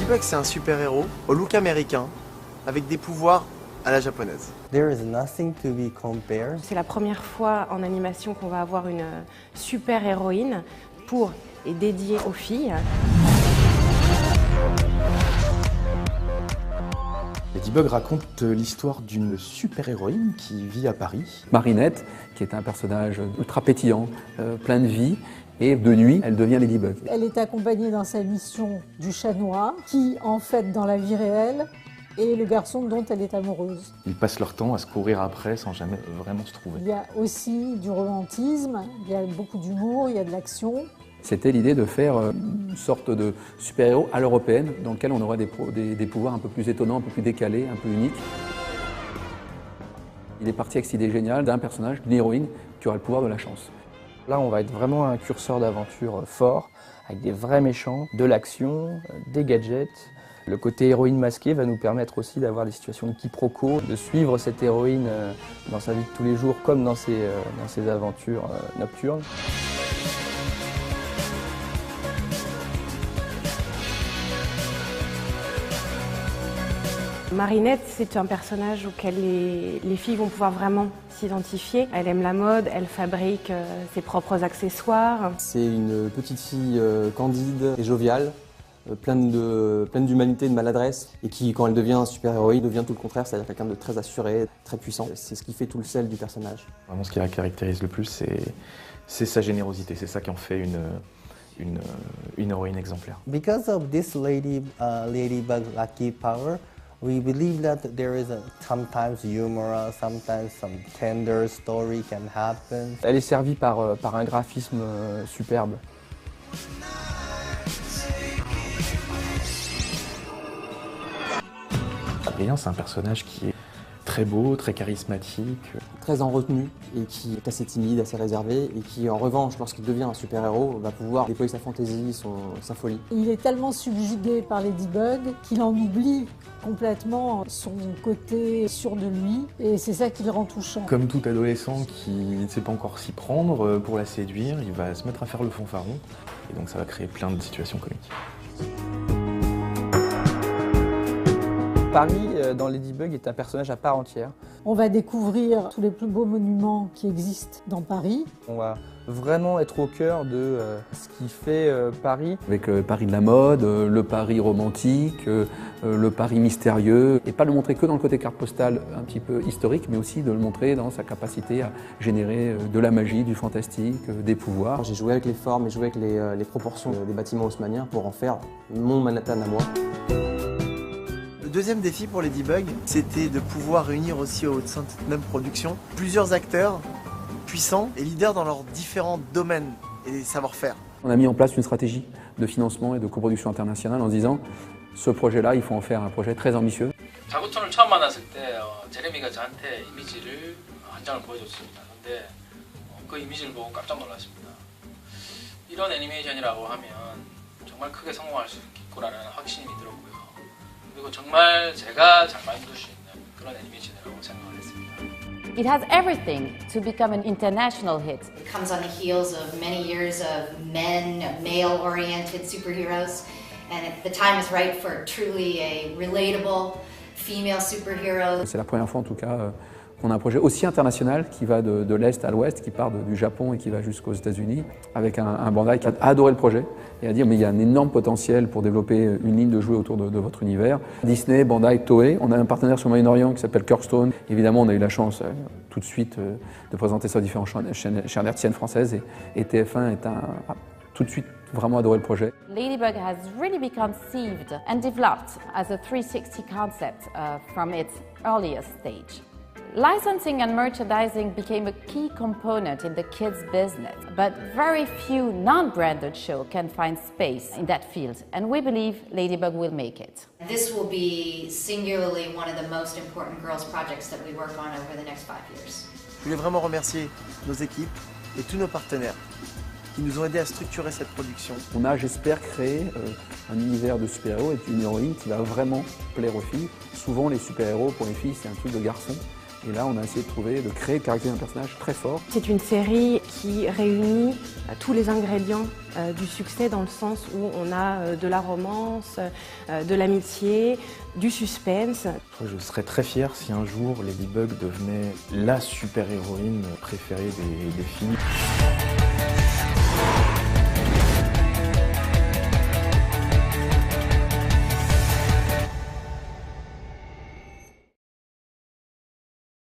Ladybug, c'est un super-héros au look américain, avec des pouvoirs à la japonaise. There is nothing to be compared. C'est la première fois en animation qu'on va avoir une super-héroïne pour et dédiée aux filles. Ladybug raconte l'histoire d'une super-héroïne qui vit à Paris. Marinette, qui est un personnage ultra pétillant, plein de vie, et de nuit, elle devient Ladybug. Elle est accompagnée dans sa mission du chat noir, qui, en fait, dans la vie réelle, est le garçon dont elle est amoureuse. Ils passent leur temps à se courir après sans jamais vraiment se trouver. Il y a aussi du romantisme, il y a beaucoup d'humour, il y a de l'action. C'était l'idée de faire une sorte de super-héros à l'européenne, dans lequel on aurait des pouvoirs un peu plus étonnants, un peu plus décalés, un peu uniques. Il est parti avec cette idée géniale d'un personnage, d'une héroïne, qui aura le pouvoir de la chance. Là, on va être vraiment un curseur d'aventure fort, avec des vrais méchants, de l'action, des gadgets. Le côté héroïne masquée va nous permettre aussi d'avoir des situations de quiproquo, de suivre cette héroïne dans sa vie de tous les jours, comme dans ses aventures nocturnes. Marinette, c'est un personnage auquel les filles vont pouvoir vraiment s'identifier. Elle aime la mode, elle fabrique ses propres accessoires. C'est une petite fille candide et joviale, pleine d'humanité et de maladresse, et qui, quand elle devient super-héroïne, devient tout le contraire, c'est-à-dire quelqu'un de très assuré, très puissant. C'est ce qui fait tout le sel du personnage. Vraiment, ce qui la caractérise le plus, c'est sa générosité. C'est ça qui en fait une héroïne exemplaire. Because of this Ladybug lucky power, we believe that there is sometimes humor, sometimes some tender story can happen. Elle est servie par un graphisme superbe. Adrien, c'est un personnage qui est très beau, très charismatique. Très en retenue et qui est assez timide, assez réservé et qui, en revanche, lorsqu'il devient un super-héros, va pouvoir déployer sa fantaisie, sa folie. Il est tellement subjugué par Ladybug qu'il en oublie complètement son côté sûr de lui et c'est ça qui le rend touchant. Comme tout adolescent qui ne sait pas encore s'y prendre, pour la séduire, il va se mettre à faire le fanfaron. Et donc ça va créer plein de situations comiques. Paris, dans Ladybug, est un personnage à part entière. On va découvrir tous les plus beaux monuments qui existent dans Paris. On va vraiment être au cœur de ce qui fait Paris. Avec le Paris de la mode, le Paris romantique, le Paris mystérieux. Et pas le montrer que dans le côté carte postale un petit peu historique, mais aussi de le montrer dans sa capacité à générer de la magie, du fantastique, des pouvoirs. J'ai joué avec les formes et joué avec les proportions des bâtiments haussmanniens pour en faire mon Manhattan à moi. Le deuxième défi pour Ladybug, c'était de pouvoir réunir aussi au sein de cette même production plusieurs acteurs puissants et leaders dans leurs différents domaines et savoir-faire. On a mis en place une stratégie de financement et de coproduction internationale en se disant ce projet-là, il faut en faire un projet très ambitieux. 자구촌을 처음 만났을 때 제레미가 저한테 이미지를 한 장을 보여줬습니다. 근데 그 이미지를 보고 깜짝 놀랐습니다. 이런 애니메이션이라고 하면 정말 크게 성공할 수 있겠구나라는 확신이 들었고요. 그리고 정말 제가 잘 만들 수 있는 그런 애니메이션이라고 생각을 했습니다. It has everything to become an international hit. It comes on the heels of many years of male-oriented superheroes, and the time is right for truly a relatable female superhero. C'est la première fois en tout cas qu'on a un projet aussi international qui va de l'Est à l'Ouest, qui part du Japon et qui va jusqu'aux États-Unis, avec un Bandai qui a adoré le projet et a dit mais il y a un énorme potentiel pour développer une ligne de jouets autour de votre univers. Disney, Bandai, Toei, on a un partenaire sur le Moyen-Orient qui s'appelle Kirkstone. Évidemment, on a eu la chance tout de suite de présenter ça aux différentes chaînes hertziennes françaises et TF1 a tout de suite vraiment adoré le projet. Ladybug has really been conceived and developed as a 360 concept from its earliest stage. Licensing and merchandising became a key component in the kids' business, but very few non-branded shows can find space in that field, and we believe Ladybug will make it. This will be singularly one of the most important girls projects that we work on over the next 5 years. Je voulais vraiment remercier nos équipes et tous nos partenaires qui nous ont aidés à structurer cette production. On a, j'espère, créé un univers de super-héros et une héroïne qui va vraiment plaire aux filles. Souvent, les super-héros, pour les filles, c'est un truc de garçon. Et là, on a essayé de créer, de caractériser un personnage très fort. C'est une série qui réunit tous les ingrédients du succès dans le sens où on a de la romance, de l'amitié, du suspense. Je serais très fier si un jour Ladybug devenait la super-héroïne préférée des filles.